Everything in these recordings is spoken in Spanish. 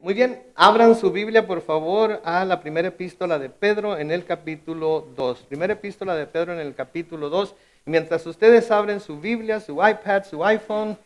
Muy bien, abran su Biblia por favor a la primera epístola de Pedro en el capítulo 2. Primera epístola de Pedro en el capítulo 2. Y mientras ustedes abren su Biblia, su iPad, su iPhone,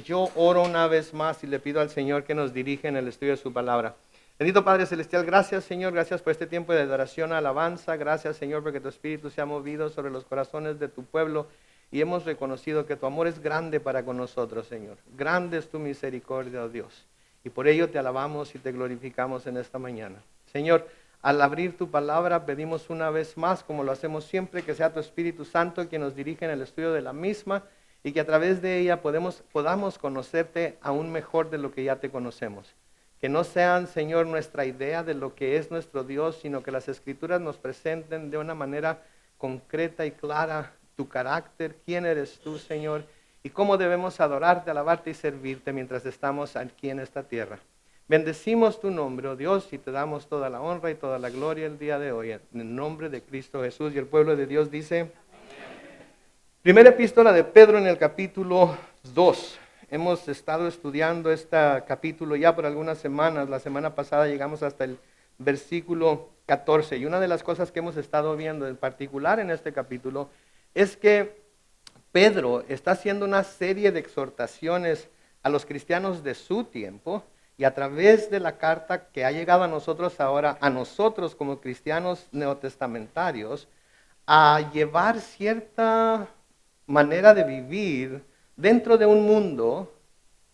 yo oro una vez más y le pido al Señor que nos dirija en el estudio de su palabra. Bendito Padre Celestial, gracias Señor, gracias por este tiempo de adoración, alabanza. Gracias Señor porque tu Espíritu se ha movido sobre los corazones de tu pueblo. Y hemos reconocido que tu amor es grande para con nosotros, Señor. Grande es tu misericordia, oh Dios. Y por ello te alabamos y te glorificamos en esta mañana. Señor, al abrir tu palabra pedimos una vez más, como lo hacemos siempre, que sea tu Espíritu Santo quien nos dirija en el estudio de la misma y que a través de ella podamos conocerte aún mejor de lo que ya te conocemos. Que no sean, Señor, nuestra idea de lo que es nuestro Dios, sino que las Escrituras nos presenten de una manera concreta y clara tu carácter, quién eres tú, Señor, y cómo debemos adorarte, alabarte y servirte mientras estamos aquí en esta tierra. Bendecimos tu nombre, oh Dios, y te damos toda la honra y toda la gloria el día de hoy, en el nombre de Cristo Jesús. Y el pueblo de Dios dice, primera epístola de Pedro en el capítulo 2. Hemos estado estudiando este capítulo ya por algunas semanas. La semana pasada llegamos hasta el versículo 14. Y una de las cosas que hemos estado viendo en particular en este capítulo es que Pedro está haciendo una serie de exhortaciones a los cristianos de su tiempo y a través de la carta que ha llegado a nosotros ahora, a nosotros como cristianos neotestamentarios, a llevar cierta manera de vivir dentro de un mundo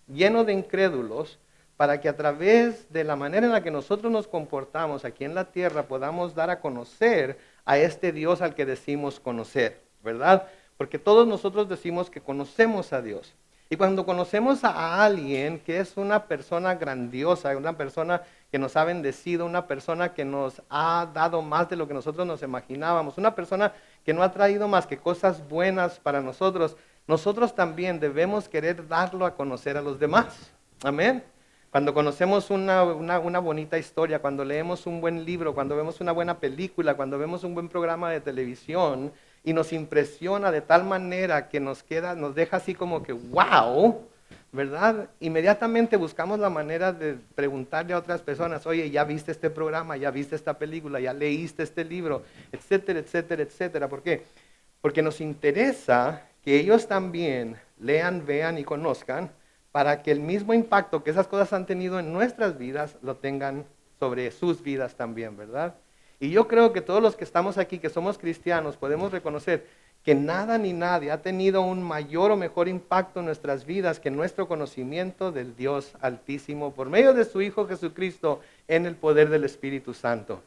lleno de incrédulos, para que a través de la manera en la que nosotros nos comportamos aquí en la tierra podamos dar a conocer a este Dios al que decimos conocer, ¿verdad? Porque todos nosotros decimos que conocemos a Dios. Y cuando conocemos a alguien que es una persona grandiosa, una persona que nos ha bendecido, una persona que nos ha dado más de lo que nosotros nos imaginábamos, una persona que no ha traído más que cosas buenas para nosotros, nosotros también debemos querer darlo a conocer a los demás. Amén. Cuando conocemos una bonita historia, cuando leemos un buen libro, cuando vemos una buena película, cuando vemos un buen programa de televisión y nos impresiona de tal manera que nos deja así como que wow, ¿verdad? Inmediatamente buscamos la manera de preguntarle a otras personas, oye, ¿ya viste este programa? ¿Ya viste esta película? ¿Ya leíste este libro? Etcétera, etcétera, etcétera. ¿Por qué? Porque nos interesa que ellos también lean, vean y conozcan para que el mismo impacto que esas cosas han tenido en nuestras vidas lo tengan sobre sus vidas también, ¿verdad? Y yo creo que todos los que estamos aquí, que somos cristianos, podemos reconocer que nada ni nadie ha tenido un mayor o mejor impacto en nuestras vidas que nuestro conocimiento del Dios Altísimo por medio de su Hijo Jesucristo en el poder del Espíritu Santo.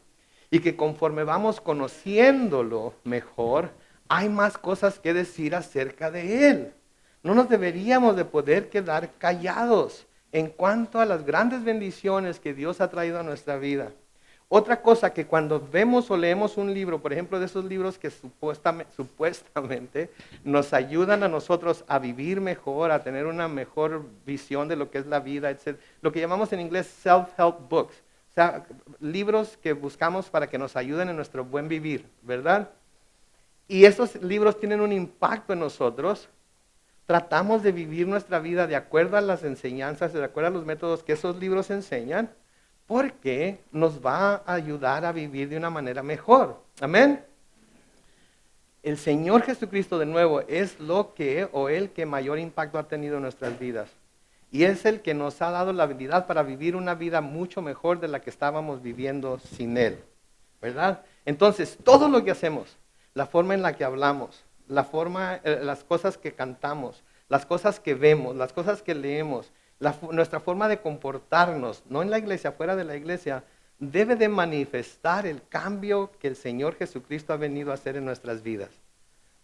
Y que conforme vamos conociéndolo mejor, hay más cosas que decir acerca de Él. No nos deberíamos de poder quedar callados en cuanto a las grandes bendiciones que Dios ha traído a nuestra vida. Otra cosa que cuando vemos o leemos un libro, por ejemplo, de esos libros que supuestamente nos ayudan a nosotros a vivir mejor, a tener una mejor visión de lo que es la vida, etc. Lo que llamamos en inglés self-help books. O sea, libros que buscamos para que nos ayuden en nuestro buen vivir, ¿verdad? Y esos libros tienen un impacto en nosotros. Tratamos de vivir nuestra vida de acuerdo a las enseñanzas, de acuerdo a los métodos que esos libros enseñan, porque nos va a ayudar a vivir de una manera mejor. Amén. El Señor Jesucristo, de nuevo, es el que mayor impacto ha tenido en nuestras vidas. Y es el que nos ha dado la habilidad para vivir una vida mucho mejor de la que estábamos viviendo sin Él, ¿verdad? Entonces, todo lo que hacemos, la forma en la que hablamos, las cosas que cantamos, las cosas que vemos, las cosas que leemos, nuestra forma de comportarnos, no en la iglesia, fuera de la iglesia, debe de manifestar el cambio que el Señor Jesucristo ha venido a hacer en nuestras vidas.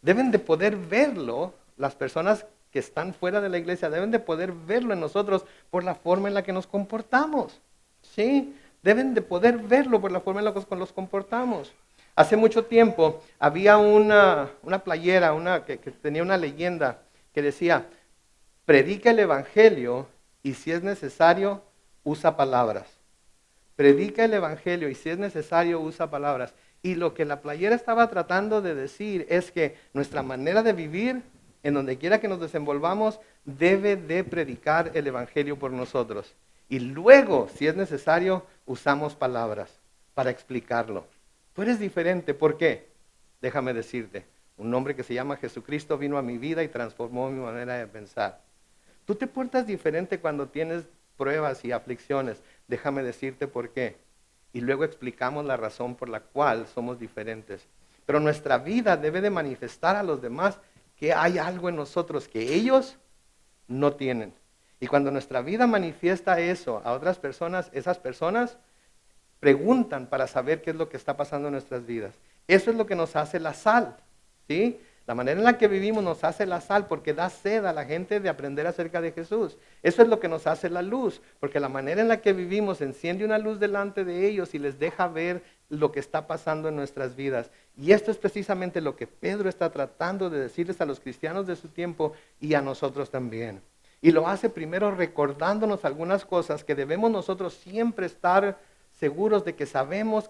Deben de poder verlo, las personas que están fuera de la iglesia, deben de poder verlo en nosotros por la forma en la que nos comportamos. ¿Sí? Deben de poder verlo por la forma en la que nos comportamos. Hace mucho tiempo había una playera que tenía una leyenda que decía, predica el evangelio y si es necesario, usa palabras. Predica el evangelio y si es necesario, usa palabras. Y lo que la playera estaba tratando de decir es que nuestra manera de vivir, en donde quiera que nos desenvolvamos, debe de predicar el evangelio por nosotros. Y luego, si es necesario, usamos palabras para explicarlo. Tú eres diferente, ¿por qué? Déjame decirte, un hombre que se llama Jesucristo vino a mi vida y transformó mi manera de pensar. Tú te portas diferente cuando tienes pruebas y aflicciones. Déjame decirte por qué. Y luego explicamos la razón por la cual somos diferentes. Pero nuestra vida debe de manifestar a los demás que hay algo en nosotros que ellos no tienen. Y cuando nuestra vida manifiesta eso a otras personas, esas personas preguntan para saber qué es lo que está pasando en nuestras vidas. Eso es lo que nos hace la sal, ¿sí? La manera en la que vivimos nos hace la sal porque da sed a la gente de aprender acerca de Jesús. Eso es lo que nos hace la luz, porque la manera en la que vivimos enciende una luz delante de ellos y les deja ver lo que está pasando en nuestras vidas. Y esto es precisamente lo que Pedro está tratando de decirles a los cristianos de su tiempo y a nosotros también. Y lo hace primero recordándonos algunas cosas que debemos nosotros siempre estar seguros de que sabemos,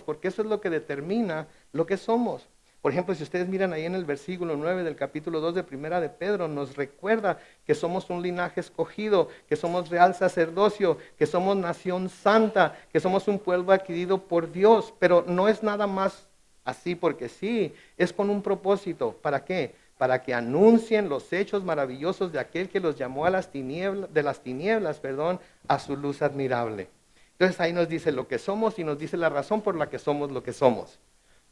porque eso es lo que determina lo que somos. Por ejemplo, si ustedes miran ahí en el versículo 9 del capítulo 2 de Primera de Pedro, nos recuerda que somos un linaje escogido, que somos real sacerdocio, que somos nación santa, que somos un pueblo adquirido por Dios, pero no es nada más así porque sí, es con un propósito. ¿Para qué? Para que anuncien los hechos maravillosos de aquel que los llamó a las tinieblas, a su luz admirable. Entonces ahí nos dice lo que somos y nos dice la razón por la que somos lo que somos,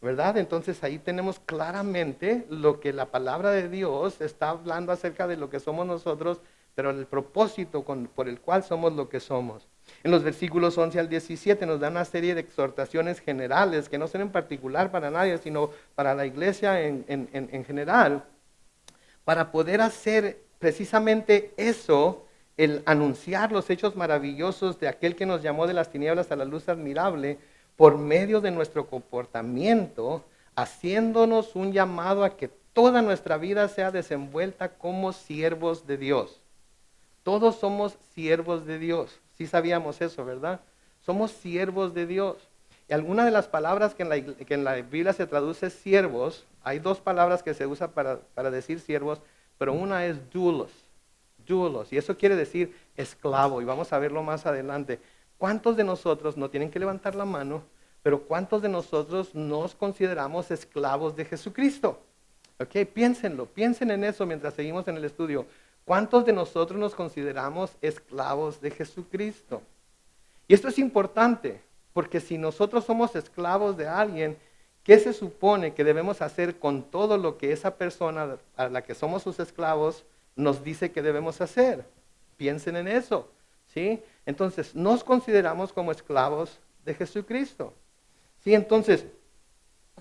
¿verdad? Entonces ahí tenemos claramente lo que la palabra de Dios está hablando acerca de lo que somos nosotros, pero el propósito por el cual somos lo que somos. En los versículos 11 al 17 nos da una serie de exhortaciones generales que no son en particular para nadie, sino para la iglesia en general, para poder hacer precisamente eso, el anunciar los hechos maravillosos de aquel que nos llamó de las tinieblas a la luz admirable, por medio de nuestro comportamiento, haciéndonos un llamado a que toda nuestra vida sea desenvuelta como siervos de Dios. Todos somos siervos de Dios. Sí sabíamos eso, ¿verdad? Somos siervos de Dios. Y alguna de las palabras que en la Biblia se traduce siervos, hay dos palabras que se usan para decir siervos, pero una es doulos, y eso quiere decir esclavo, y vamos a verlo más adelante. ¿Cuántos de nosotros, no tienen que levantar la mano, pero cuántos de nosotros nos consideramos esclavos de Jesucristo? Ok, piensen en eso mientras seguimos en el estudio. ¿Cuántos de nosotros nos consideramos esclavos de Jesucristo? Y esto es importante, porque si nosotros somos esclavos de alguien, ¿qué se supone que debemos hacer con todo lo que esa persona a la que somos sus esclavos nos dice que debemos hacer? Piensen en eso, ¿sí? Entonces, nos consideramos como esclavos de Jesucristo, ¿sí? Entonces,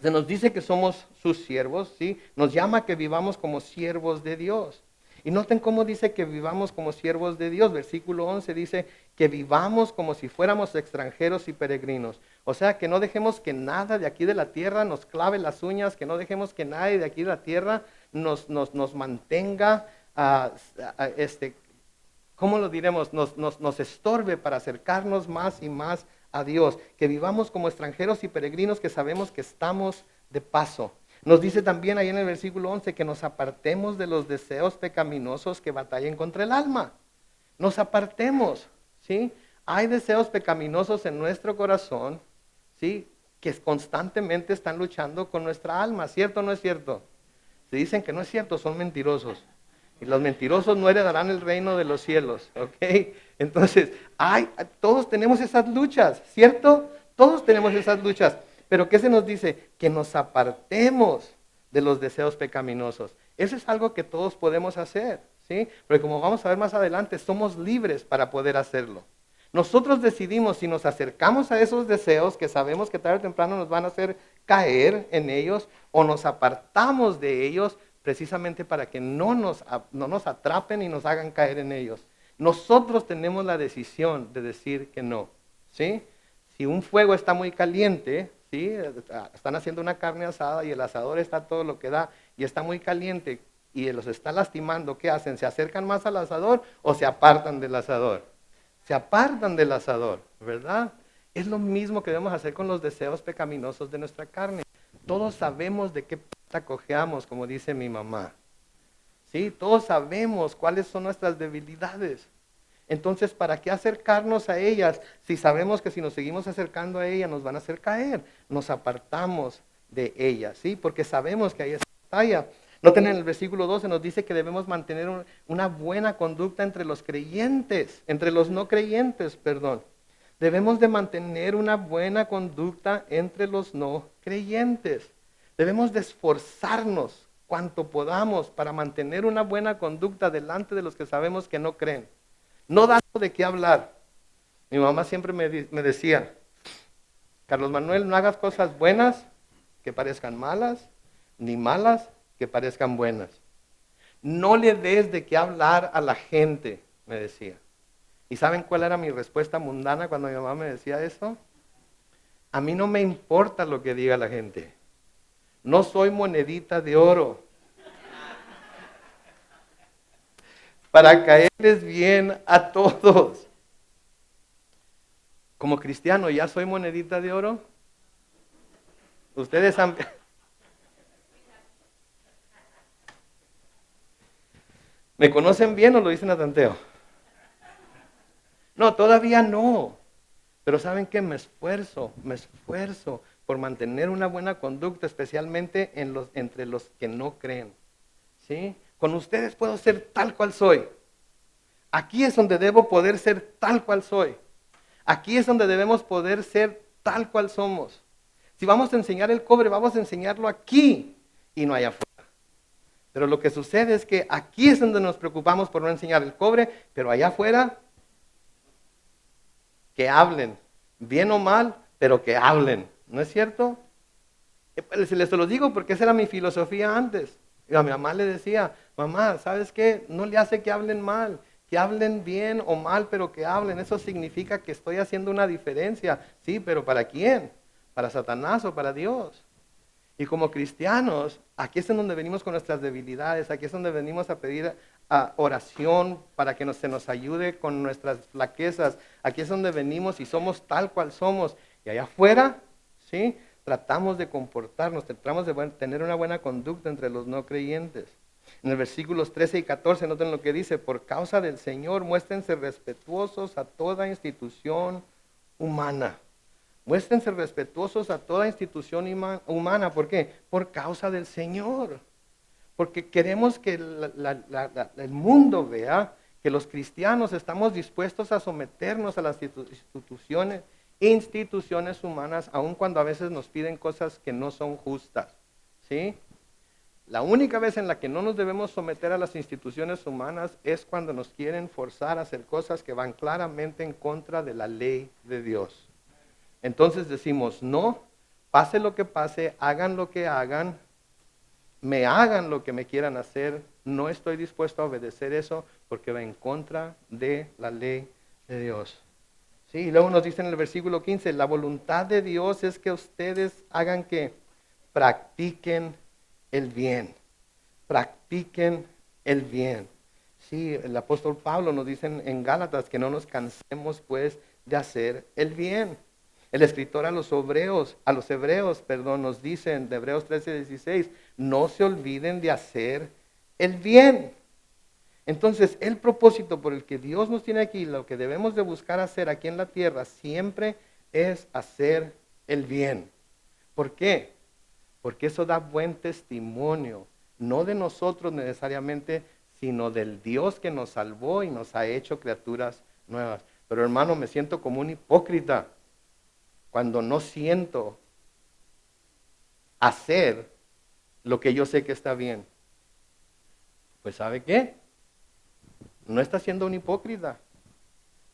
se nos dice que somos sus siervos, ¿sí? Nos llama a que vivamos como siervos de Dios. Y noten cómo dice que vivamos como siervos de Dios. Versículo 11 dice que vivamos como si fuéramos extranjeros y peregrinos. O sea, que no dejemos que nada de aquí de la tierra nos clave las uñas, que no dejemos que nadie de aquí de la tierra nos mantenga, ¿cómo lo diremos? Nos estorbe para acercarnos más y más a Dios. Que vivamos como extranjeros y peregrinos que sabemos que estamos de paso. Nos dice también ahí en el versículo 11 que nos apartemos de los deseos pecaminosos que batallen contra el alma. Nos apartemos, ¿sí? Hay deseos pecaminosos en nuestro corazón, ¿sí? Que constantemente están luchando con nuestra alma, ¿cierto o no es cierto? Se dicen que no es cierto, son mentirosos. Y los mentirosos no heredarán el reino de los cielos, ¿ok? Entonces, todos tenemos esas luchas, ¿cierto? Todos tenemos esas luchas. Pero ¿qué se nos dice? Que nos apartemos de los deseos pecaminosos. Eso es algo que todos podemos hacer, ¿sí? Porque como vamos a ver más adelante, somos libres para poder hacerlo. Nosotros decidimos si nos acercamos a esos deseos que sabemos que tarde o temprano nos van a hacer caer en ellos, o nos apartamos de ellos precisamente para que no nos atrapen y nos hagan caer en ellos. Nosotros tenemos la decisión de decir que no, ¿sí? Si un fuego está muy caliente, ¿sí? Están haciendo una carne asada y el asador está todo lo que da y está muy caliente y los está lastimando, ¿qué hacen? ¿Se acercan más al asador o se apartan del asador? Se apartan del asador, ¿verdad? Es lo mismo que debemos hacer con los deseos pecaminosos de nuestra carne. Todos sabemos de qué pata cojeamos, como dice mi mamá. ¿Sí? Todos sabemos cuáles son nuestras debilidades. Entonces, ¿para qué acercarnos a ellas si sabemos que si nos seguimos acercando a ellas nos van a hacer caer? Nos apartamos de ellas, ¿sí? Porque sabemos que hay esa batalla. Noten en el versículo 12 nos dice que debemos mantener una buena conducta entre los creyentes, entre los no creyentes, perdón. Debemos de mantener una buena conducta entre los no creyentes. Debemos de esforzarnos cuanto podamos para mantener una buena conducta delante de los que sabemos que no creen. No dando de qué hablar. Mi mamá siempre me decía, Carlos Manuel, no hagas cosas buenas que parezcan malas, ni malas que parezcan buenas. No le des de qué hablar a la gente, me decía. ¿Y saben cuál era mi respuesta mundana cuando mi mamá me decía eso? A mí no me importa lo que diga la gente. No soy monedita de oro para caerles bien a todos. Como cristiano, ¿ya soy monedita de oro? Ustedes han... ¿Me conocen bien o lo dicen a tanteo? No, todavía no. Pero ¿saben qué? Me esfuerzo por mantener una buena conducta, especialmente entre los que no creen. ¿Sí? Con ustedes puedo ser tal cual soy. Aquí es donde debo poder ser tal cual soy. Aquí es donde debemos poder ser tal cual somos. Si vamos a enseñar el cobre, vamos a enseñarlo aquí y no allá afuera. Pero lo que sucede es que aquí es donde nos preocupamos por no enseñar el cobre, pero allá afuera, que hablen, bien o mal, pero que hablen. ¿No es cierto? Les lo digo porque esa era mi filosofía antes. Y a mi mamá le decía, mamá, ¿sabes qué? No le hace que hablen mal, que hablen bien o mal, pero que hablen. Eso significa que estoy haciendo una diferencia. Sí, pero ¿para quién? ¿Para Satanás o para Dios? Y como cristianos, aquí es en donde venimos con nuestras debilidades, aquí es donde venimos a pedir oración para que se nos ayude con nuestras flaquezas. Aquí es donde venimos y somos tal cual somos. Y allá afuera, ¿sí? Tratamos de comportarnos, tratamos de tener una buena conducta entre los no creyentes. En los versículos 13 y 14, noten lo que dice, por causa del Señor, muéstrense respetuosos a toda institución humana. Muéstrense respetuosos a toda institución humana. ¿Por qué? Por causa del Señor. Porque queremos que el mundo vea que los cristianos estamos dispuestos a someternos a las instituciones humanas, aun cuando a veces nos piden cosas que no son justas. ¿Sí? La única vez en la que no nos debemos someter a las instituciones humanas es cuando nos quieren forzar a hacer cosas que van claramente en contra de la ley de Dios. Entonces decimos, no, pase lo que pase, hagan lo que hagan, me hagan lo que me quieran hacer, no estoy dispuesto a obedecer eso porque va en contra de la ley de Dios. Sí, y luego nos dice en el versículo 15, la voluntad de Dios es que ustedes hagan que practiquen el bien, practiquen el bien. Sí, el apóstol Pablo nos dice en Gálatas que no nos cansemos pues de hacer el bien. El escritor a los hebreos, nos dice en Hebreos 13:16, no se olviden de hacer el bien. Entonces, el propósito por el que Dios nos tiene aquí, lo que debemos de buscar hacer aquí en la tierra, siempre es hacer el bien. ¿Por qué? Porque eso da buen testimonio, no de nosotros necesariamente, sino del Dios que nos salvó y nos ha hecho criaturas nuevas. Pero hermano, me siento como un hipócrita cuando no siento hacer lo que yo sé que está bien. Pues ¿sabe qué? No está siendo un hipócrita.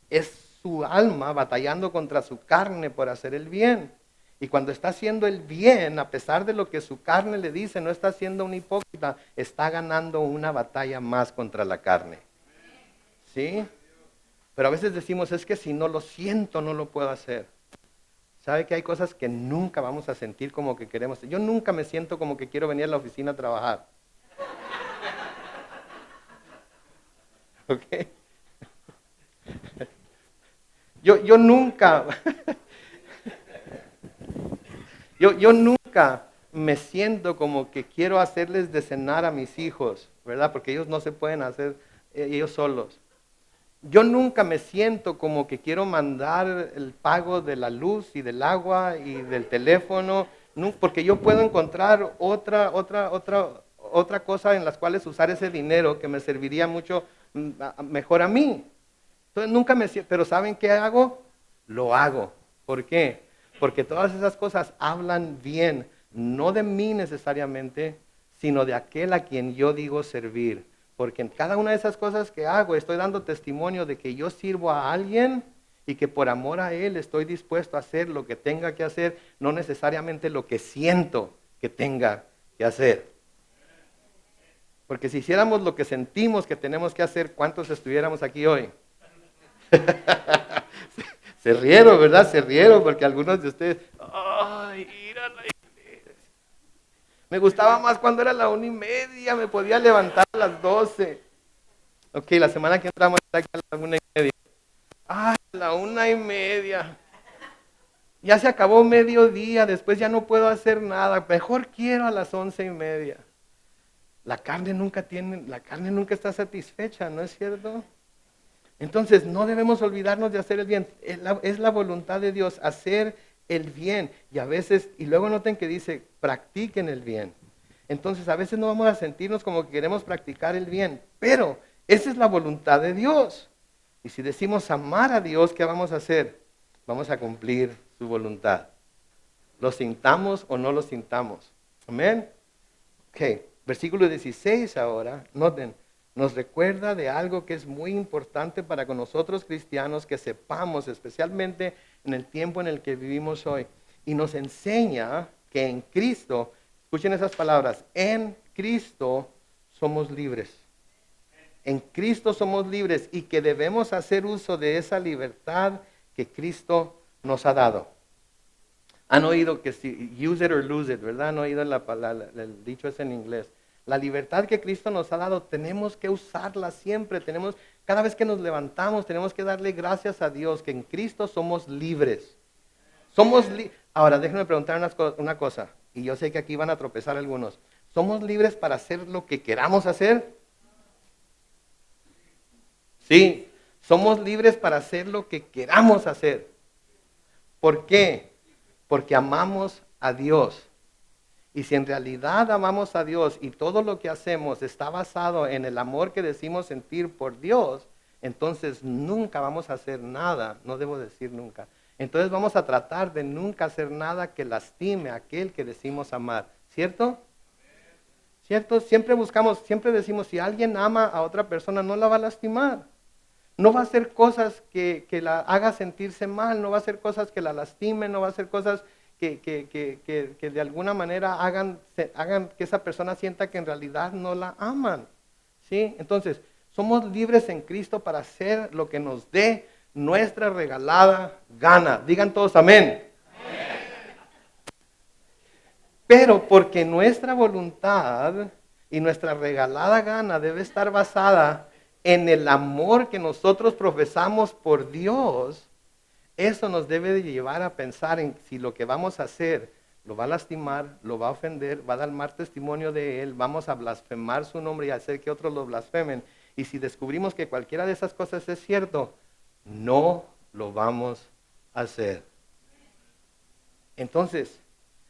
Es su alma batallando contra su carne por hacer el bien. Y cuando está haciendo el bien, a pesar de lo que su carne le dice, no está siendo un hipócrita, está ganando una batalla más contra la carne. ¿Sí? Pero a veces decimos, es que si no lo siento, no lo puedo hacer. ¿Sabe que hay cosas que nunca vamos a sentir como que queremos? Yo nunca me siento como que quiero venir a la oficina a trabajar. ¿Ok? Yo nunca, yo nunca me siento como que quiero hacerles de cenar a mis hijos, ¿verdad? Porque ellos no se pueden hacer ellos solos. Yo nunca me siento como que quiero mandar el pago de la luz y del agua y del teléfono, porque yo puedo encontrar otra cosa en las cuales usar ese dinero que me serviría mucho mejor a mí. Entonces nunca me siento, pero ¿saben qué hago? Lo hago. ¿Por qué? Porque todas esas cosas hablan bien, no de mí necesariamente, sino de aquel a quien yo digo servir. Porque en cada una de esas cosas que hago estoy dando testimonio de que yo sirvo a alguien y que por amor a Él estoy dispuesto a hacer lo que tenga que hacer, no necesariamente lo que siento que tenga que hacer. Porque si hiciéramos lo que sentimos que tenemos que hacer, ¿cuántos estuviéramos aquí hoy? Se rieron, ¿verdad? Se rieron porque algunos de ustedes, ay, ir a la iglesia. Me gustaba más cuando era la 1:30, me podía levantar a las 12. Ok, la semana que entramos a la 1:30. Ay, la 1:30. Ya se acabó mediodía, después ya no puedo hacer nada. Mejor quiero a las 11:30. La carne nunca está satisfecha, ¿no es cierto? Entonces, no debemos olvidarnos de hacer el bien. Es la voluntad de Dios, hacer el bien. Y a veces, y luego noten que dice, practiquen el bien. Entonces, a veces no vamos a sentirnos como que queremos practicar el bien, pero esa es la voluntad de Dios. Y si decimos amar a Dios, ¿qué vamos a hacer? Vamos a cumplir su voluntad. Lo sintamos o no lo sintamos. Amén. Ok, versículo 16 ahora, noten. Nos recuerda de algo que es muy importante para con nosotros cristianos que sepamos, especialmente en el tiempo en el que vivimos hoy. Y nos enseña que en Cristo, escuchen esas palabras, en Cristo somos libres. En Cristo somos libres y que debemos hacer uso de esa libertad que Cristo nos ha dado. Han oído que si use it or lose it, ¿verdad? Han oído el dicho ese en inglés. La libertad que Cristo nos ha dado, tenemos que usarla siempre. Cada vez que nos levantamos, tenemos que darle gracias a Dios que en Cristo somos libres. Ahora, déjenme preguntar una cosa, y yo sé que aquí van a tropezar algunos. ¿Somos libres para hacer lo que queramos hacer? Sí, somos libres para hacer lo que queramos hacer. ¿Por qué? Porque amamos a Dios. Y si en realidad amamos a Dios y todo lo que hacemos está basado en el amor que decimos sentir por Dios, entonces nunca vamos a hacer nada, no debo decir nunca. Entonces vamos a tratar de nunca hacer nada que lastime a aquel que decimos amar. ¿Cierto? ¿Cierto? Siempre decimos, si alguien ama a otra persona, no la va a lastimar. No va a hacer cosas que la haga sentirse mal, no va a hacer cosas que la lastimen, no va a hacer cosas que de alguna manera hagan que esa persona sienta que en realidad no la aman. ¿Sí? Entonces, somos libres en Cristo para hacer lo que nos dé nuestra regalada gana. Digan todos amén. Pero porque nuestra voluntad y nuestra regalada gana debe estar basada en el amor que nosotros profesamos por Dios, eso nos debe de llevar a pensar en si lo que vamos a hacer lo va a lastimar, lo va a ofender, va a dar mal testimonio de Él, vamos a blasfemar su nombre y hacer que otros lo blasfemen. Y si descubrimos que cualquiera de esas cosas es cierto, no lo vamos a hacer. Entonces,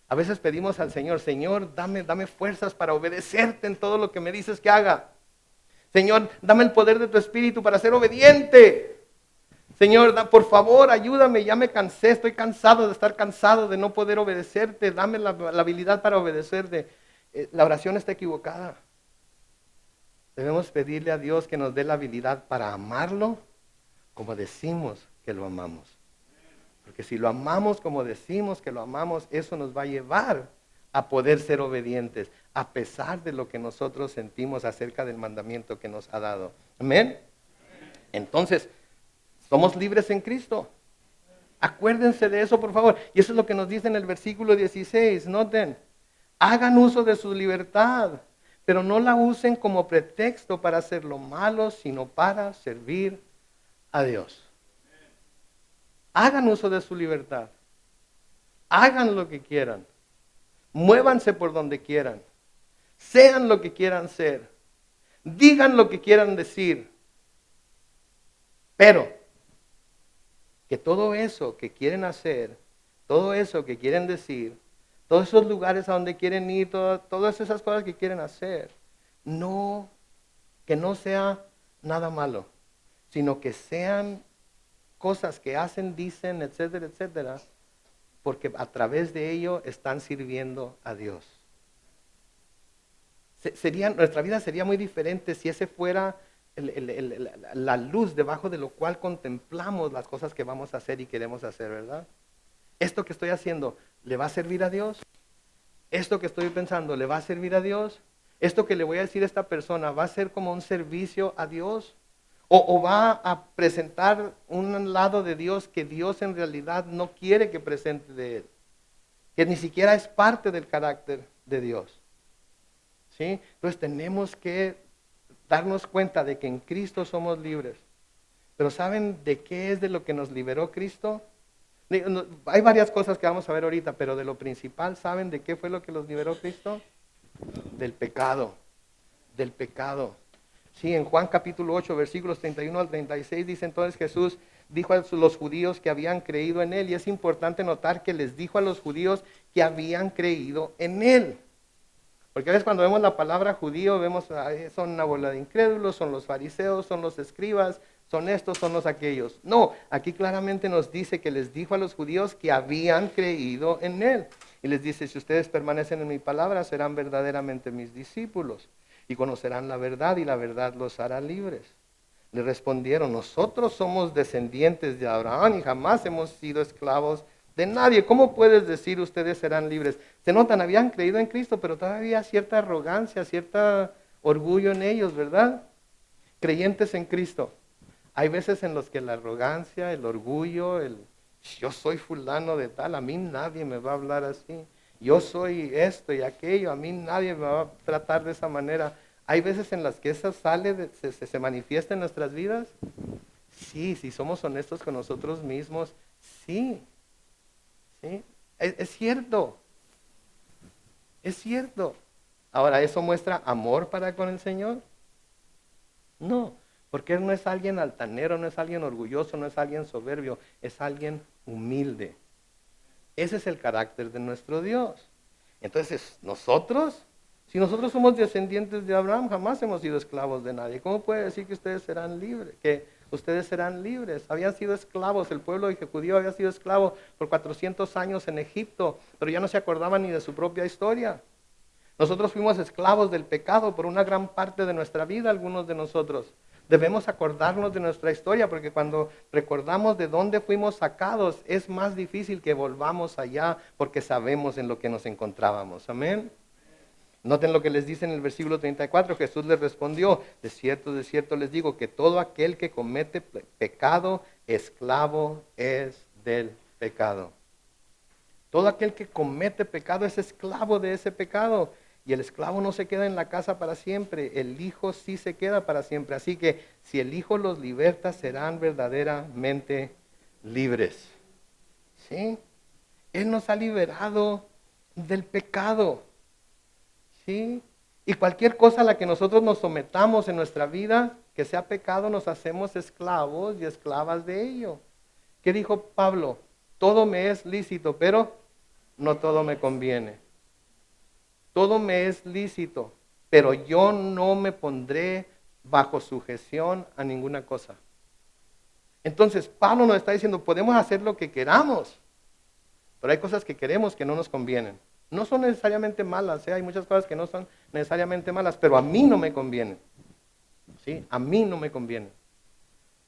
a veces pedimos al Señor, Señor, dame fuerzas para obedecerte en todo lo que me dices que haga. Señor, dame el poder de tu Espíritu para ser obediente. Señor, por favor, ayúdame, ya me cansé, estoy cansado de estar cansado, de no poder obedecerte. Dame la habilidad para obedecerte. La oración está equivocada. Debemos pedirle a Dios que nos dé la habilidad para amarlo como decimos que lo amamos. Porque si lo amamos como decimos que lo amamos, eso nos va a llevar a poder ser obedientes, a pesar de lo que nosotros sentimos acerca del mandamiento que nos ha dado. Amén. Entonces, somos libres en Cristo. Acuérdense de eso, por favor. Y eso es lo que nos dice en el versículo 16. Noten, hagan uso de su libertad, pero no la usen como pretexto para hacer lo malo, sino para servir a Dios. Hagan uso de su libertad. Hagan lo que quieran. Muévanse por donde quieran. Sean lo que quieran ser. Digan lo que quieran decir. Pero que todo eso que quieren hacer, todo eso que quieren decir, todos esos lugares a donde quieren ir, todas esas cosas que quieren hacer, que no sea nada malo, sino que sean cosas que hacen, dicen, etcétera, etcétera, porque a través de ello están sirviendo a Dios. Nuestra vida sería muy diferente si ese fuera la luz debajo de lo cual contemplamos las cosas que vamos a hacer y queremos hacer, ¿verdad? Esto que estoy haciendo, ¿le va a servir a Dios? Esto que estoy pensando, ¿le va a servir a Dios? Esto que le voy a decir a esta persona, ¿va a ser como un servicio a Dios? ¿O va a presentar un lado de Dios que Dios en realidad no quiere que presente de Él? Que ni siquiera es parte del carácter de Dios. ¿Sí? Entonces tenemos que darnos cuenta de que en Cristo somos libres. Pero ¿saben de qué es de lo que nos liberó Cristo? Hay varias cosas que vamos a ver ahorita, pero de lo principal, ¿saben de qué fue lo que los liberó Cristo? Del pecado. Del pecado. Sí, en Juan capítulo 8, versículos 31 al 36, dice entonces Jesús dijo a los judíos que habían creído en Él, y es importante notar que les dijo a los judíos que habían creído en Él. Porque a veces cuando vemos la palabra judío, vemos, son una bola de incrédulos, son los fariseos, son los escribas, son estos, son los aquellos. No, aquí claramente nos dice que les dijo a los judíos que habían creído en Él. Y les dice, si ustedes permanecen en mi palabra, serán verdaderamente mis discípulos. Y conocerán la verdad, y la verdad los hará libres. Le respondieron, nosotros somos descendientes de Abraham y jamás hemos sido esclavos de nadie. ¿Cómo puedes decir ustedes serán libres? Se notan, habían creído en Cristo, pero todavía cierta arrogancia, cierto orgullo en ellos, ¿verdad? Creyentes en Cristo. Hay veces en los que la arrogancia, el orgullo, yo soy fulano de tal, a mí nadie me va a hablar así. Yo soy esto y aquello, a mí nadie me va a tratar de esa manera. Hay veces en las que eso se manifiesta en nuestras vidas. Sí, si somos honestos con nosotros mismos, sí. ¿Sí? Es cierto. Es cierto. Ahora, ¿eso muestra amor para con el Señor? No, porque Él no es alguien altanero, no es alguien orgulloso, no es alguien soberbio, es alguien humilde. Ese es el carácter de nuestro Dios. Entonces, si nosotros somos descendientes de Abraham, jamás hemos sido esclavos de nadie. ¿Cómo puede decir que ustedes serán libres? Que ustedes serán libres. Habían sido esclavos, el pueblo judío había sido esclavo por 400 años en Egipto, pero ya no se acordaban ni de su propia historia. Nosotros fuimos esclavos del pecado por una gran parte de nuestra vida, algunos de nosotros. Debemos acordarnos de nuestra historia, porque cuando recordamos de dónde fuimos sacados, es más difícil que volvamos allá, porque sabemos en lo que nos encontrábamos. Amén. Noten lo que les dice en el versículo 34, Jesús les respondió, de cierto les digo, que todo aquel que comete pecado, esclavo es del pecado. Todo aquel que comete pecado es esclavo de ese pecado. Y el esclavo no se queda en la casa para siempre, el Hijo sí se queda para siempre. Así que si el Hijo los liberta, serán verdaderamente libres. ¿Sí? Él nos ha liberado del pecado. ¿Sí? Y cualquier cosa a la que nosotros nos sometamos en nuestra vida, que sea pecado, nos hacemos esclavos y esclavas de ello. ¿Qué dijo Pablo? Todo me es lícito, pero no todo me conviene. Todo me es lícito, pero yo no me pondré bajo sujeción a ninguna cosa. Entonces, Pablo nos está diciendo, podemos hacer lo que queramos, pero hay cosas que queremos que no nos convienen. No son necesariamente malas, hay muchas cosas que no son necesariamente malas, pero a mí no me convienen. ¿Sí? A mí no me convienen.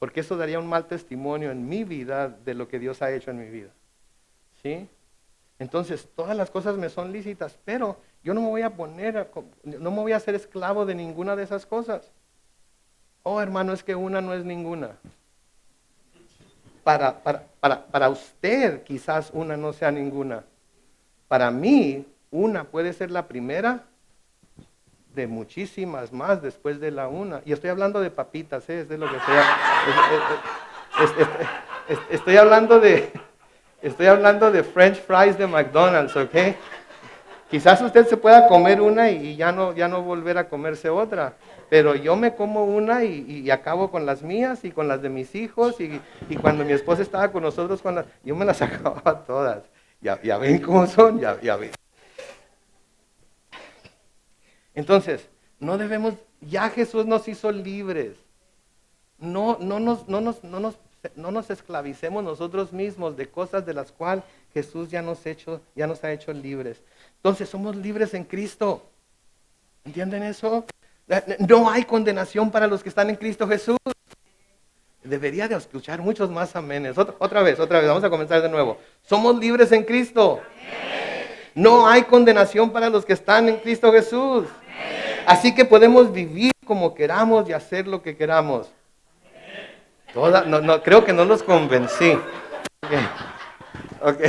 Porque eso daría un mal testimonio en mi vida de lo que Dios ha hecho en mi vida. ¿Sí? Entonces, todas las cosas me son lícitas, pero yo no me voy a no me voy a hacer esclavo de ninguna de esas cosas. Oh, hermano, es que una no es ninguna. Para usted quizás una no sea ninguna. Para mí, una puede ser la primera de muchísimas más después de la una. Y estoy hablando de papitas, es de lo que estoy hablando de French fries de McDonald's, ¿ok? Quizás usted se pueda comer una y ya no volver a comerse otra. Pero yo me como una y acabo con las mías y con las de mis hijos. Y cuando mi esposa estaba con nosotros, yo me las acababa todas. Ya ven cómo son, ya ven. Entonces, ya Jesús nos hizo libres. No nos esclavicemos nosotros mismos de cosas de las cuales Jesús ya nos ha hecho libres. Entonces somos libres en Cristo. ¿Entienden eso? No hay condenación para los que están en Cristo Jesús. Debería de escuchar muchos más amenes. Otra vez, vamos a comenzar de nuevo. Somos libres en Cristo. No hay condenación para los que están en Cristo Jesús. Así que podemos vivir como queramos y hacer lo que queramos. Creo que no los convencí. Ok.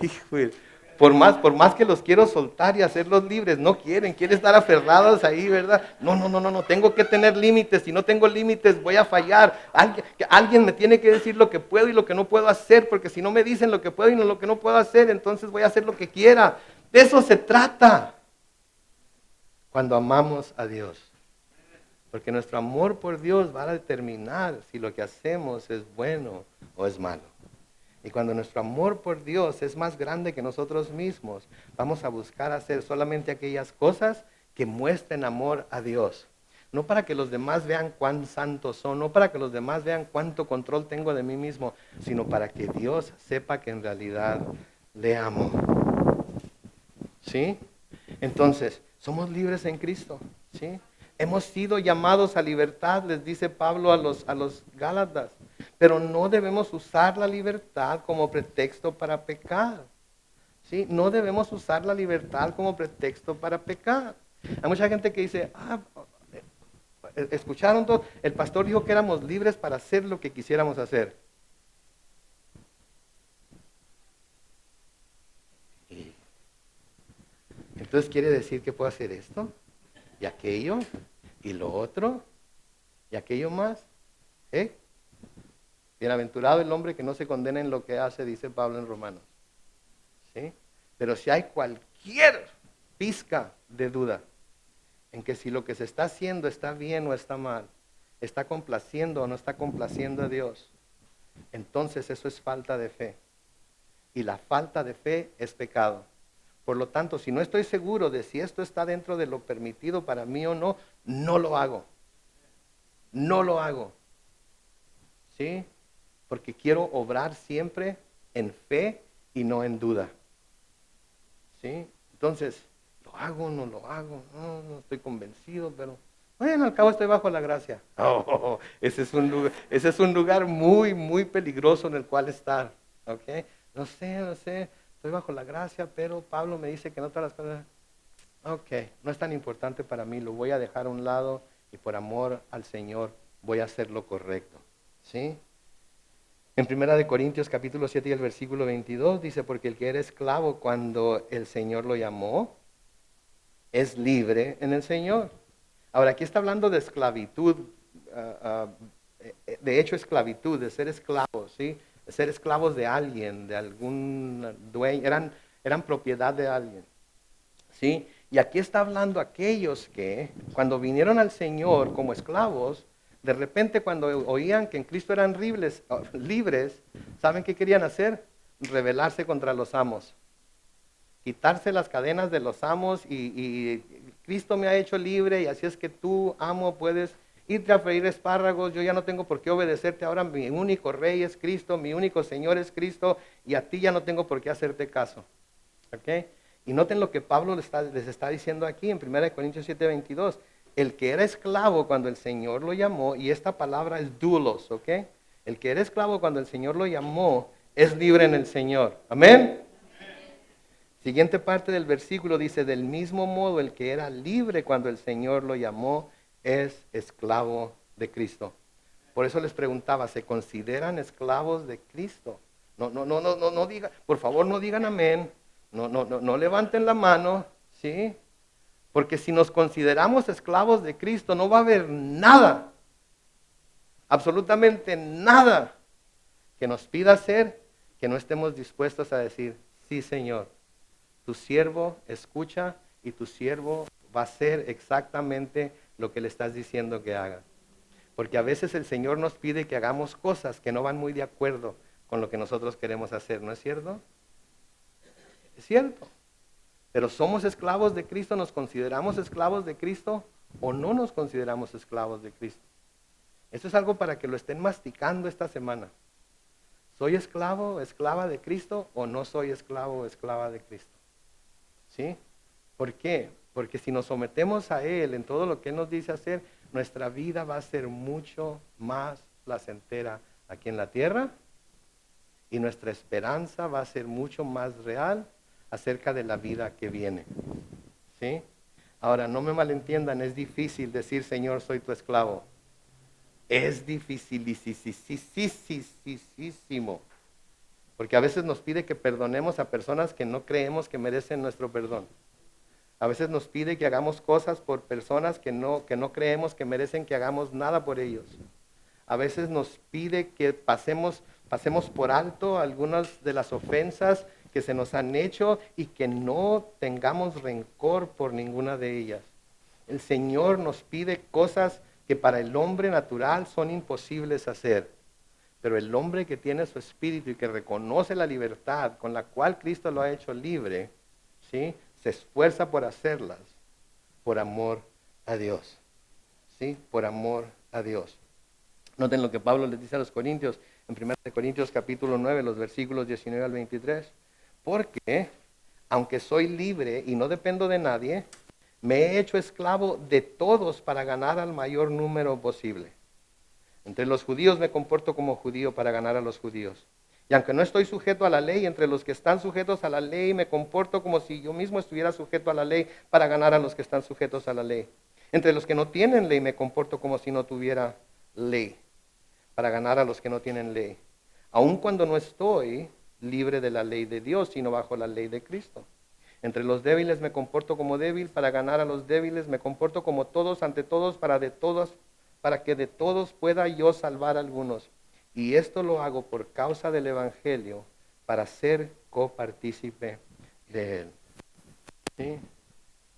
Híjole. Por más que los quiero soltar y hacerlos libres, no quieren estar aferrados ahí, ¿verdad? No, tengo que tener límites. Si no tengo límites, voy a fallar. Alguien me tiene que decir lo que puedo y lo que no puedo hacer, porque si no me dicen lo que puedo y lo que no puedo hacer, entonces voy a hacer lo que quiera. De eso se trata cuando amamos a Dios. Porque nuestro amor por Dios va a determinar si lo que hacemos es bueno o es malo. Y cuando nuestro amor por Dios es más grande que nosotros mismos, vamos a buscar hacer solamente aquellas cosas que muestren amor a Dios. No para que los demás vean cuán santos son, no para que los demás vean cuánto control tengo de mí mismo, sino para que Dios sepa que en realidad le amo. ¿Sí? Entonces, somos libres en Cristo. ¿Sí? Hemos sido llamados a libertad, les dice Pablo a los Gálatas. Pero no debemos usar la libertad como pretexto para pecar. ¿Sí? No debemos usar la libertad como pretexto para pecar. Hay mucha gente que dice, ¿escucharon todo? El pastor dijo que éramos libres para hacer lo que quisiéramos hacer. Entonces quiere decir que puedo hacer esto, y aquello, y lo otro, y aquello más. ¿Eh? Bienaventurado el hombre que no se condena en lo que hace, dice Pablo en Romanos. ¿Sí? Pero si hay cualquier pizca de duda en que si lo que se está haciendo está bien o está mal, está complaciendo o no está complaciendo a Dios, entonces eso es falta de fe. Y la falta de fe es pecado. Por lo tanto, si no estoy seguro de si esto está dentro de lo permitido para mí o no, no lo hago. No lo hago. ¿Sí? Porque quiero obrar siempre en fe y no en duda. ¿Sí? Entonces, ¿lo hago o no lo hago? No estoy convencido, pero bueno, al cabo estoy bajo la gracia. Ese es un lugar muy, muy peligroso en el cual estar. ¿Ok? No sé, estoy bajo la gracia, pero Pablo me dice que no todas las cosas. Ok, no es tan importante para mí, lo voy a dejar a un lado y por amor al Señor voy a hacer lo correcto. ¿Sí? En 1 Corintios capítulo 7 y el versículo 22 dice, porque el que era esclavo cuando el Señor lo llamó, es libre en el Señor. Ahora, aquí está hablando de esclavitud, de hecho esclavitud, de ser esclavos, ¿sí? De ser esclavos de alguien, de algún dueño, eran propiedad de alguien, ¿sí? Y aquí está hablando aquellos que cuando vinieron al Señor como esclavos, de repente cuando oían que en Cristo eran libres, ¿saben qué querían hacer? Rebelarse contra los amos. Quitarse las cadenas de los amos y Cristo me ha hecho libre y así es que tú, amo, puedes irte a freír espárragos, yo ya no tengo por qué obedecerte, ahora mi único rey es Cristo, mi único Señor es Cristo y a ti ya no tengo por qué hacerte caso. ¿Ok? Y noten lo que Pablo les está diciendo aquí en 1 Corintios 7:22. El que era esclavo cuando el Señor lo llamó, y esta palabra es doulos, ¿ok? El que era esclavo cuando el Señor lo llamó es libre en el Señor. ¿Amén? Siguiente parte del versículo dice, del mismo modo el que era libre cuando el Señor lo llamó es esclavo de Cristo. Por eso les preguntaba, ¿se consideran esclavos de Cristo? No digan, por favor no digan amén, no levanten la mano, ¿sí? Porque si nos consideramos esclavos de Cristo no va a haber nada, absolutamente nada que nos pida hacer que no estemos dispuestos a decir, sí, Señor, tu siervo escucha y tu siervo va a hacer exactamente lo que le estás diciendo que haga. Porque a veces el Señor nos pide que hagamos cosas que no van muy de acuerdo con lo que nosotros queremos hacer, ¿no es cierto? Es cierto. Pero ¿somos esclavos de Cristo? ¿Nos consideramos esclavos de Cristo o no nos consideramos esclavos de Cristo? Esto es algo para que lo estén masticando esta semana. ¿Soy esclavo, esclava de Cristo o no soy esclavo o esclava de Cristo? ¿Sí? ¿Por qué? Porque si nos sometemos a Él en todo lo que Él nos dice hacer, nuestra vida va a ser mucho más placentera aquí en la tierra y nuestra esperanza va a ser mucho más real acerca de la vida que viene. ¿Sí? Ahora, no me malentiendan, es difícil decir, Señor, soy tu esclavo. Es dificilísimo. Porque a veces nos pide que perdonemos a personas que no creemos que merecen nuestro perdón. A veces nos pide que hagamos cosas por personas que no creemos que merecen que hagamos nada por ellos. A veces nos pide que pasemos por alto algunas de las ofensas que se nos han hecho y que no tengamos rencor por ninguna de ellas. El Señor nos pide cosas que para el hombre natural son imposibles hacer. Pero el hombre que tiene su espíritu y que reconoce la libertad con la cual Cristo lo ha hecho libre, ¿sí?, se esfuerza por hacerlas por amor a Dios. ¿Sí? Por amor a Dios. Noten lo que Pablo les dice a los Corintios en 1 Corintios capítulo 9, los versículos 19 al 23. Porque, aunque soy libre y no dependo de nadie, me he hecho esclavo de todos para ganar al mayor número posible. Entre los judíos me comporto como judío para ganar a los judíos. Y aunque no estoy sujeto a la ley, entre los que están sujetos a la ley me comporto como si yo mismo estuviera sujeto a la ley para ganar a los que están sujetos a la ley. Entre los que no tienen ley me comporto como si no tuviera ley para ganar a los que no tienen ley. Aun cuando no estoy libre de la ley de Dios, sino bajo la ley de Cristo. Entre los débiles me comporto como débil para ganar a los débiles. Me comporto como todos ante todos para que de todos pueda yo salvar a algunos. Y esto lo hago por causa del Evangelio, para ser copartícipe de él. ¿Sí?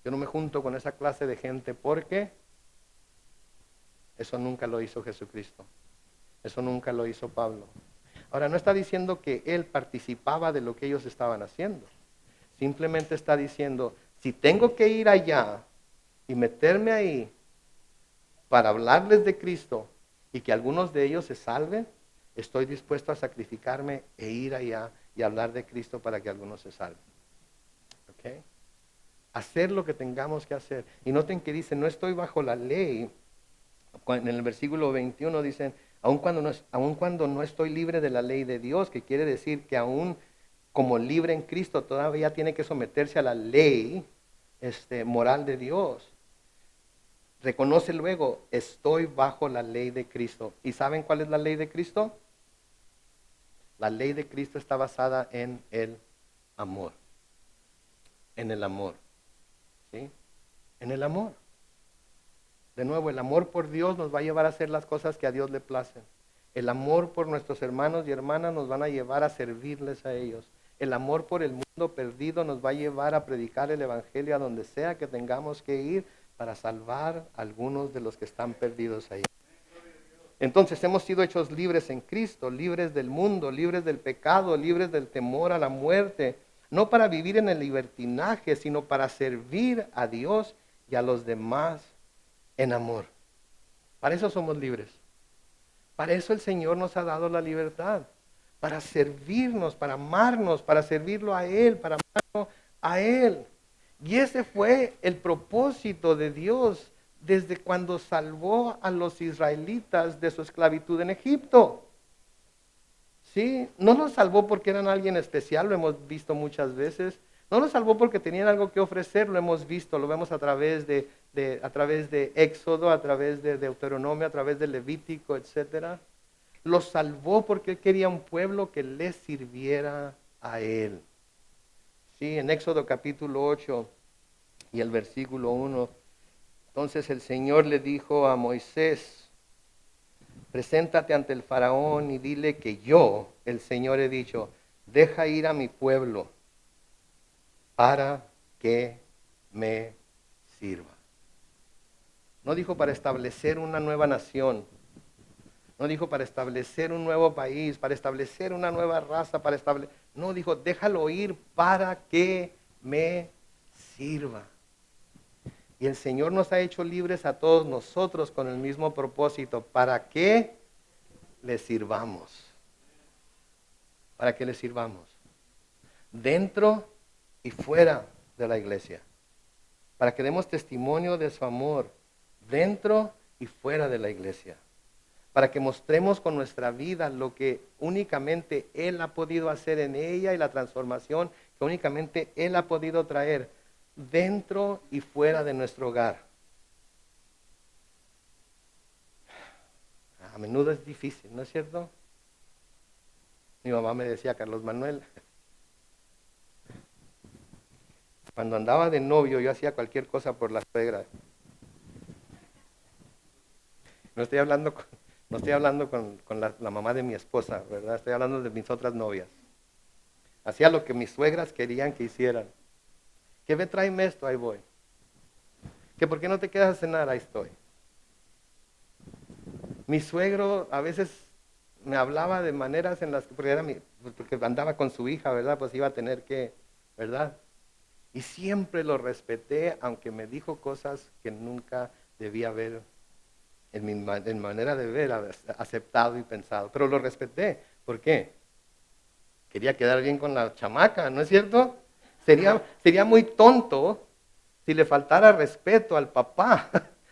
Yo no me junto con esa clase de gente porque eso nunca lo hizo Jesucristo. Eso nunca lo hizo Pablo. Ahora, no está diciendo que él participaba de lo que ellos estaban haciendo. Simplemente está diciendo, si tengo que ir allá y meterme ahí para hablarles de Cristo y que algunos de ellos se salven, estoy dispuesto a sacrificarme e ir allá y hablar de Cristo para que algunos se salven. ¿Ok? Hacer lo que tengamos que hacer. Y noten que dice, no estoy bajo la ley. En el versículo 21 dicen, aun cuando no estoy libre de la ley de Dios, que quiere decir que aún como libre en Cristo todavía tiene que someterse a la ley moral de Dios. Reconoce luego, estoy bajo la ley de Cristo. ¿Y saben cuál es la ley de Cristo? La ley de Cristo está basada en el amor. En el amor. ¿Sí? En el amor. De nuevo, el amor por Dios nos va a llevar a hacer las cosas que a Dios le placen. El amor por nuestros hermanos y hermanas nos van a llevar a servirles a ellos. El amor por el mundo perdido nos va a llevar a predicar el Evangelio a donde sea que tengamos que ir para salvar a algunos de los que están perdidos ahí. Entonces hemos sido hechos libres en Cristo, libres del mundo, libres del pecado, libres del temor a la muerte, no para vivir en el libertinaje, sino para servir a Dios y a los demás en amor. Para eso somos libres. Para eso el Señor nos ha dado la libertad, para servirnos, para amarnos, para servirlo a Él, para amarlo a Él. Y ese fue el propósito de Dios desde cuando salvó a los israelitas de su esclavitud en Egipto. ¿Sí? No los salvó porque eran alguien especial, lo hemos visto muchas veces. No los salvó porque tenían algo que ofrecer, lo hemos visto, lo vemos a través de Éxodo, a través de Deuteronomio, a través de Levítico, etc. Los salvó porque Él quería un pueblo que le sirviera a Él. Sí, en Éxodo capítulo 8 y el versículo 1, entonces el Señor le dijo a Moisés, preséntate ante el faraón y dile que yo, el Señor, he dicho, deja ir a mi pueblo, para que me sirva. No dijo para establecer una nueva nación. No dijo para establecer un nuevo país, para establecer una nueva raza, para establecer... No, dijo, déjalo ir para que me sirva. Y el Señor nos ha hecho libres a todos nosotros con el mismo propósito, para que le sirvamos. Para que le sirvamos. Dentro y fuera de la iglesia. Para que demos testimonio de su amor, dentro y fuera de la iglesia. Para que mostremos con nuestra vida lo que únicamente Él ha podido hacer en ella y la transformación que únicamente Él ha podido traer dentro y fuera de nuestro hogar. A menudo es difícil, ¿no es cierto? Mi mamá me decía, Carlos Manuel, cuando andaba de novio yo hacía cualquier cosa por la suegra. No estoy hablando con la mamá de mi esposa, ¿verdad? Estoy hablando de mis otras novias. Hacía lo que mis suegras querían que hicieran. Que ve, tráeme esto, ahí voy. Que por qué no te quedas a cenar, ahí estoy. Mi suegro a veces me hablaba de maneras en las que, porque andaba con su hija, ¿verdad? Pues iba a tener que, ¿verdad? Y siempre lo respeté, aunque me dijo cosas que nunca debía haber, en mi manera de ver, aceptado y pensado. Pero lo respeté. ¿Por qué? Quería quedar bien con la chamaca, ¿no es cierto? Sería muy tonto si le faltara respeto al papá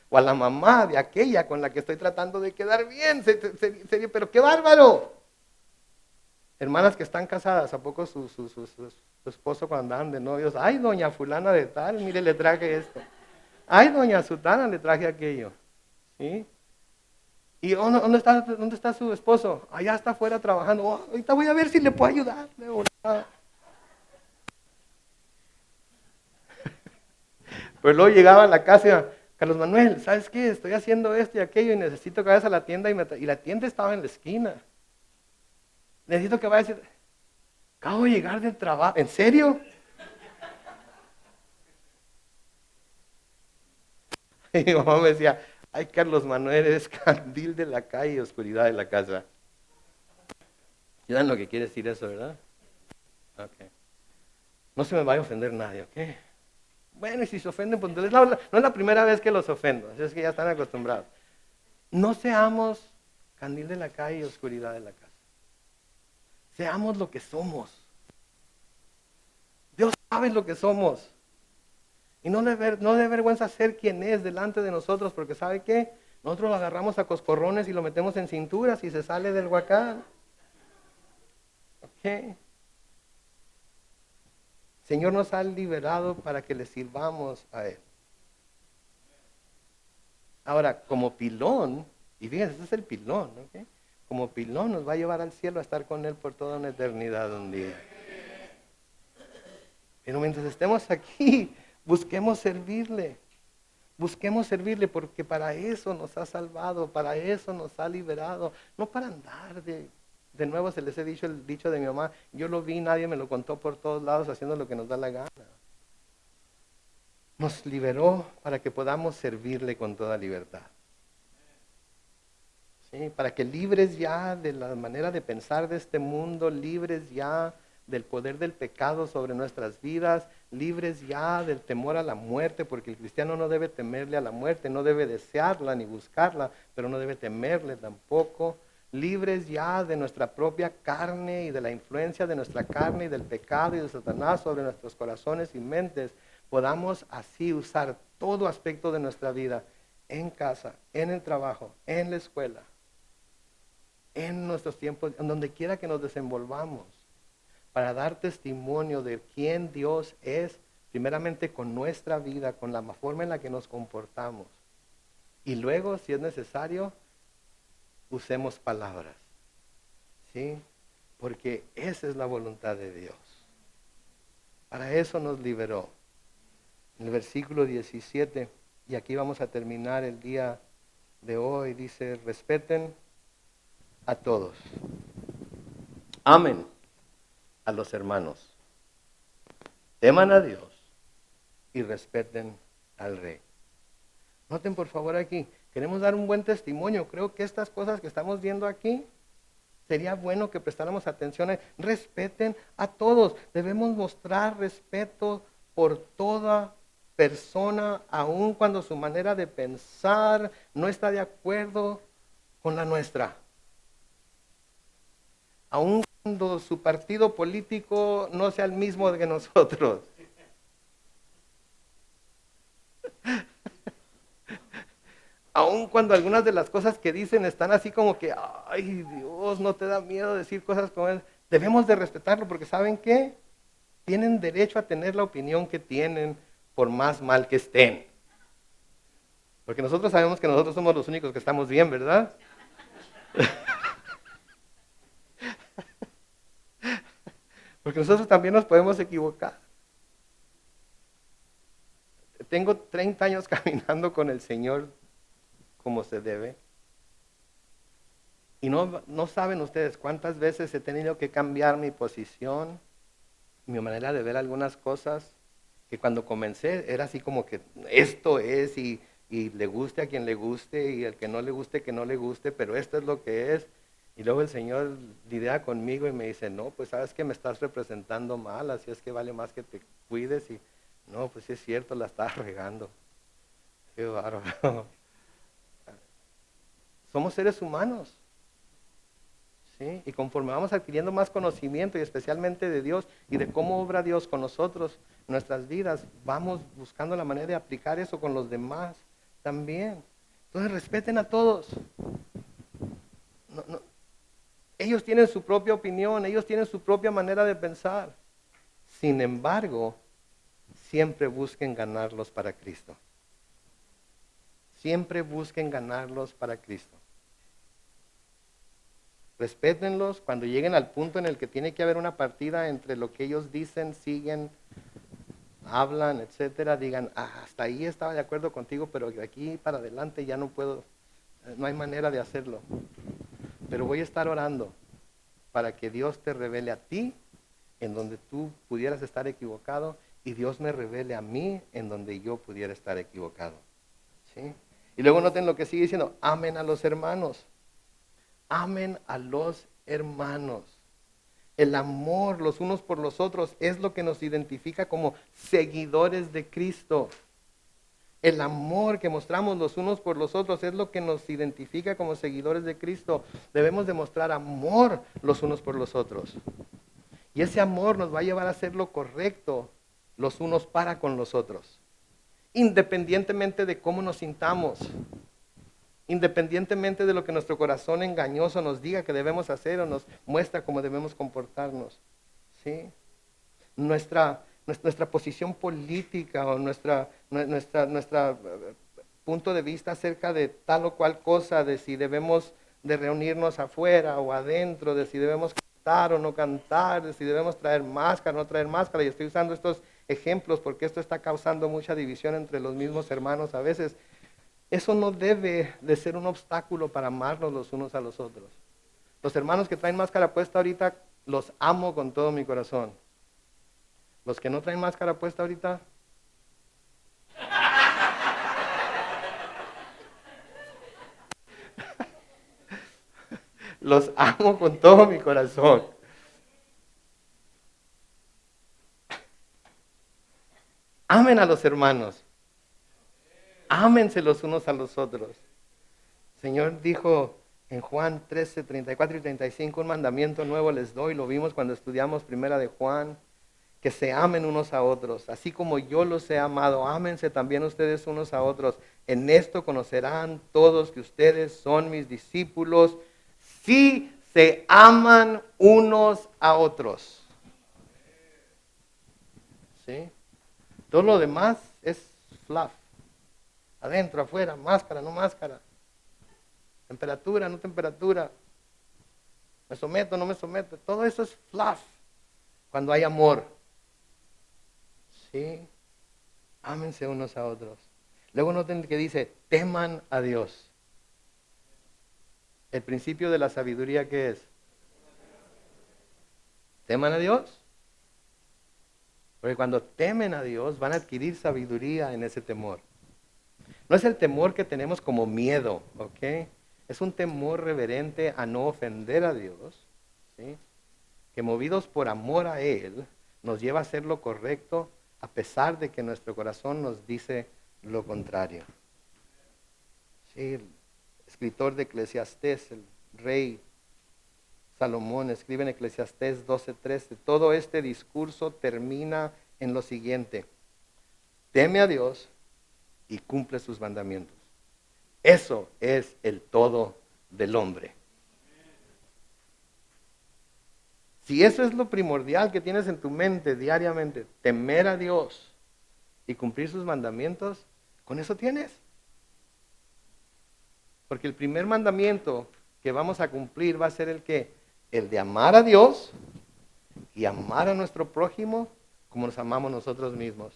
o a la mamá de aquella con la que estoy tratando de quedar bien. Pero qué bárbaro. Hermanas que están casadas, ¿a poco su esposo cuando andaban de novios? Ay, doña fulana de tal, mire, le traje esto. Ay, doña Sutana, le traje aquello. ¿Sí? ¿Y dónde está su esposo? Allá está afuera trabajando. Oh, ahorita voy a ver si le puedo ayudar. Pero luego llegaba a la casa, Carlos Manuel, ¿sabes qué? Estoy haciendo esto y aquello y necesito que vayas a la tienda y la tienda estaba en la esquina. Necesito que vayas. Acabo de llegar del trabajo. ¿En serio? Y mi mamá me decía, ay, Carlos Manuel, eres candil de la calle y oscuridad de la casa. ¿Ya lo que quiere decir eso, verdad? Ok. No se me vaya a ofender nadie, ¿ok? Bueno, y si se ofenden, pues no es la primera vez que los ofendo, así es que ya están acostumbrados. No seamos candil de la calle y oscuridad de la casa. Seamos lo que somos. Dios sabe lo que somos. Y no de vergüenza ser quien es delante de nosotros, porque ¿sabe qué? Nosotros lo agarramos a coscorrones y lo metemos en cinturas y se sale del huacán. ¿Ok? Señor nos ha liberado para que le sirvamos a Él. Ahora, como pilón, y fíjense, ese es el pilón, ¿ok? Como pilón nos va a llevar al cielo a estar con Él por toda una eternidad un día. Pero mientras estemos aquí, busquemos servirle. Busquemos servirle porque para eso nos ha salvado, para eso nos ha liberado. No para andar de nuevo se les he dicho el dicho de mi mamá, yo lo vi, nadie me lo contó por todos lados haciendo lo que nos da la gana. Nos liberó para que podamos servirle con toda libertad. ¿Sí? Para que libres ya de la manera de pensar de este mundo, libres ya del poder del pecado sobre nuestras vidas, libres ya del temor a la muerte, porque el cristiano no debe temerle a la muerte, no debe desearla ni buscarla, pero no debe temerle tampoco. Libres ya de nuestra propia carne y de la influencia de nuestra carne y del pecado y de Satanás sobre nuestros corazones y mentes, podamos así usar todo aspecto de nuestra vida en casa, en el trabajo, en la escuela, en nuestros tiempos, en donde quiera que nos desenvolvamos, para dar testimonio de quién Dios es, primeramente con nuestra vida, con la forma en la que nos comportamos. Y luego, si es necesario, usemos palabras. ¿Sí? Porque esa es la voluntad de Dios. Para eso nos liberó. En el versículo 17, y aquí vamos a terminar el día de hoy, dice, respeten a todos. Amen a los hermanos. teman a Dios y respeten al rey. Noten por favor aquí, queremos dar un buen testimonio. Creo que estas cosas que estamos viendo aquí, sería bueno que prestáramos atención. Respeten a todos. Debemos mostrar respeto por toda persona, aun cuando su manera de pensar no está de acuerdo con la nuestra. Aun cuando su partido político no sea el mismo que nosotros. Aun cuando algunas de las cosas que dicen están así como que, ay Dios, no te da miedo decir cosas como esas. Debemos de respetarlo porque ¿saben qué? Tienen derecho a tener la opinión que tienen por más mal que estén. Porque nosotros sabemos que nosotros somos los únicos que estamos bien, ¿verdad? Porque nosotros también nos podemos equivocar. Tengo 30 años caminando con el Señor como se debe. Y no saben ustedes cuántas veces he tenido que cambiar mi posición, mi manera de ver algunas cosas, que cuando comencé era así como que esto es y le guste a quien le guste y al que no le guste que no le guste, pero esto es lo que es. Y luego el Señor lidia conmigo y me dice, no, pues sabes que me estás representando mal, así es que vale más que te cuides. Y no, pues sí es cierto, la estás regando. Qué bárbaro. Somos seres humanos. ¿Sí? Y conforme vamos adquiriendo más conocimiento y especialmente de Dios y de cómo obra Dios con nosotros, en nuestras vidas, vamos buscando la manera de aplicar eso con los demás también. Entonces respeten a todos. Ellos tienen su propia opinión, ellos tienen su propia manera de pensar. Sin embargo, siempre busquen ganarlos para Cristo. Siempre busquen ganarlos para Cristo. Respétenlos cuando lleguen al punto en el que tiene que haber una partida entre lo que ellos dicen, siguen, hablan, etcétera. Digan, hasta ahí estaba de acuerdo contigo, pero de aquí para adelante ya no puedo, no hay manera de hacerlo. Pero voy a estar orando para que Dios te revele a ti en donde tú pudieras estar equivocado y Dios me revele a mí en donde yo pudiera estar equivocado. ¿Sí? Y luego noten lo que sigue diciendo, amen a los hermanos. Amen a los hermanos. El amor los unos por los otros es lo que nos identifica como seguidores de Cristo. El amor que mostramos los unos por los otros es lo que nos identifica como seguidores de Cristo. Debemos demostrar amor los unos por los otros. Y ese amor nos va a llevar a hacer lo correcto los unos para con los otros. Independientemente de cómo nos sintamos. Independientemente de lo que nuestro corazón engañoso nos diga que debemos hacer o nos muestra cómo debemos comportarnos. ¿Sí? Nuestra posición política o nuestra punto de vista acerca de tal o cual cosa, de si debemos de reunirnos afuera o adentro, de si debemos cantar o no cantar, de si debemos traer máscara o no traer máscara. Y estoy usando estos ejemplos porque esto está causando mucha división entre los mismos hermanos a veces. Eso no debe de ser un obstáculo para amarnos los unos a los otros. Los hermanos que traen máscara puesta ahorita, los amo con todo mi corazón. Los que no traen máscara puesta ahorita, los amo con todo mi corazón. Amen a los hermanos. Ámense los unos a los otros. El Señor dijo en Juan 13, 34 y 35, un mandamiento nuevo les doy, lo vimos cuando estudiamos primera de Juan, que se amen unos a otros, así como yo los he amado, ámense también ustedes unos a otros. En esto conocerán todos que ustedes son mis discípulos, si se aman unos a otros. ¿Sí? Todo lo demás es fluff. Adentro, afuera, máscara, no máscara. Temperatura, no temperatura. Me someto, no me someto. Todo eso es fluff. Cuando hay amor. ¿Sí? Ámense unos a otros. Luego noten que dice, teman a Dios. El principio de la sabiduría, ¿qué es? ¿Teman a Dios? Porque cuando temen a Dios van a adquirir sabiduría en ese temor. No es el temor que tenemos como miedo, ¿ok? Es un temor reverente a no ofender a Dios, ¿sí? Que movidos por amor a Él, nos lleva a hacer lo correcto a pesar de que nuestro corazón nos dice lo contrario. Sí, el escritor de Eclesiastés, el rey Salomón, escribe en Eclesiastés 12:13, todo este discurso termina en lo siguiente: teme a Dios y cumple sus mandamientos. Eso es el todo del hombre. Si eso es lo primordial que tienes en tu mente diariamente, temer a Dios y cumplir sus mandamientos, con eso tienes. Porque el primer mandamiento que vamos a cumplir va a ser el que, el de amar a Dios y amar a nuestro prójimo como nos amamos nosotros mismos.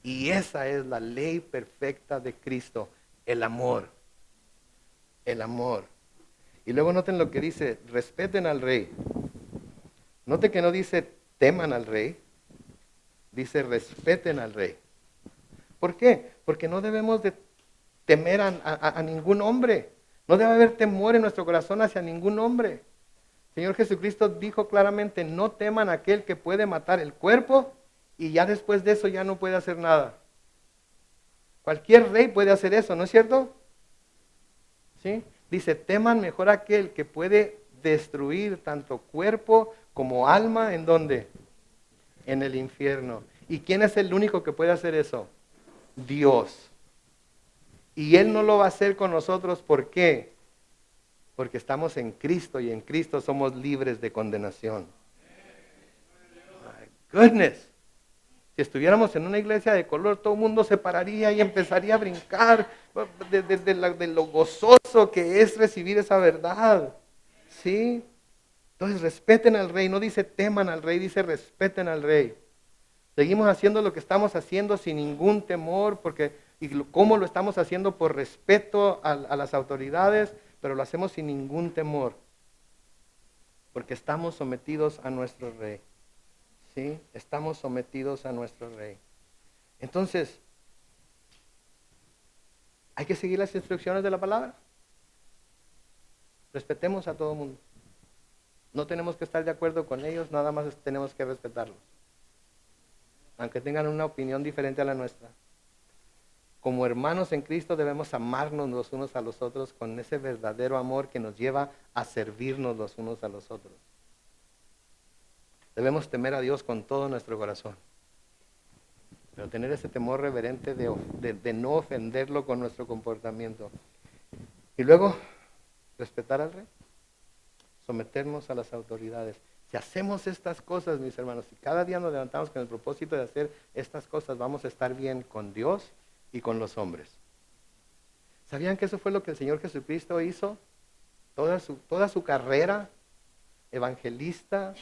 Y esa es la ley perfecta de Cristo, el amor. El amor. Y luego noten lo que dice, respeten al rey. Note que no dice teman al rey, dice respeten al rey. ¿Por qué? Porque no debemos de temer a ningún hombre. No debe haber temor en nuestro corazón hacia ningún hombre. Señor Jesucristo dijo claramente, no teman a aquel que puede matar el cuerpo y ya después de eso ya no puede hacer nada. Cualquier rey puede hacer eso, ¿no es cierto? ¿Sí? Dice, teman mejor a aquel que puede destruir tanto cuerpo como alma, ¿en dónde? En el infierno. ¿Y quién es el único que puede hacer eso? Dios. Y Él no lo va a hacer con nosotros, ¿por qué? Porque estamos en Cristo y en Cristo somos libres de condenación. My goodness. Si estuviéramos en una iglesia de color, todo el mundo se pararía y empezaría a brincar de lo gozoso que es recibir esa verdad. ¿Sí? Entonces respeten al rey, no dice teman al rey, dice respeten al rey. Seguimos haciendo lo que estamos haciendo sin ningún temor, cómo lo estamos haciendo por respeto a las autoridades, pero lo hacemos sin ningún temor, porque estamos sometidos a nuestro rey. ¿Sí? Estamos sometidos a nuestro rey. Entonces, hay que seguir las instrucciones de la palabra. Respetemos a todo el mundo. No tenemos que estar de acuerdo con ellos, nada más tenemos que respetarlos. Aunque tengan una opinión diferente a la nuestra. Como hermanos en Cristo debemos amarnos los unos a los otros con ese verdadero amor que nos lleva a servirnos los unos a los otros. Debemos temer a Dios con todo nuestro corazón. Pero tener ese temor reverente de no ofenderlo con nuestro comportamiento. Y luego, respetar al rey. Someternos a las autoridades. Si hacemos estas cosas, mis hermanos, si cada día nos levantamos con el propósito de hacer estas cosas, vamos a estar bien con Dios y con los hombres. ¿Sabían que eso fue lo que el Señor Jesucristo hizo? Toda su carrera evangelista,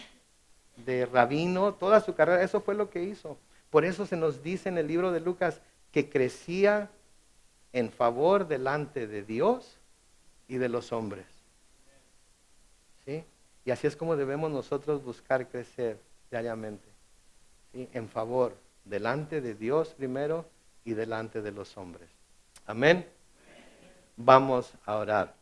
de rabino, toda su carrera, eso fue lo que hizo. Por eso se nos dice en el libro de Lucas que crecía en favor delante de Dios y de los hombres. ¿Sí? Y así es como debemos nosotros buscar crecer diariamente. ¿Sí? En favor, delante de Dios primero y delante de los hombres. Amén. Vamos a orar.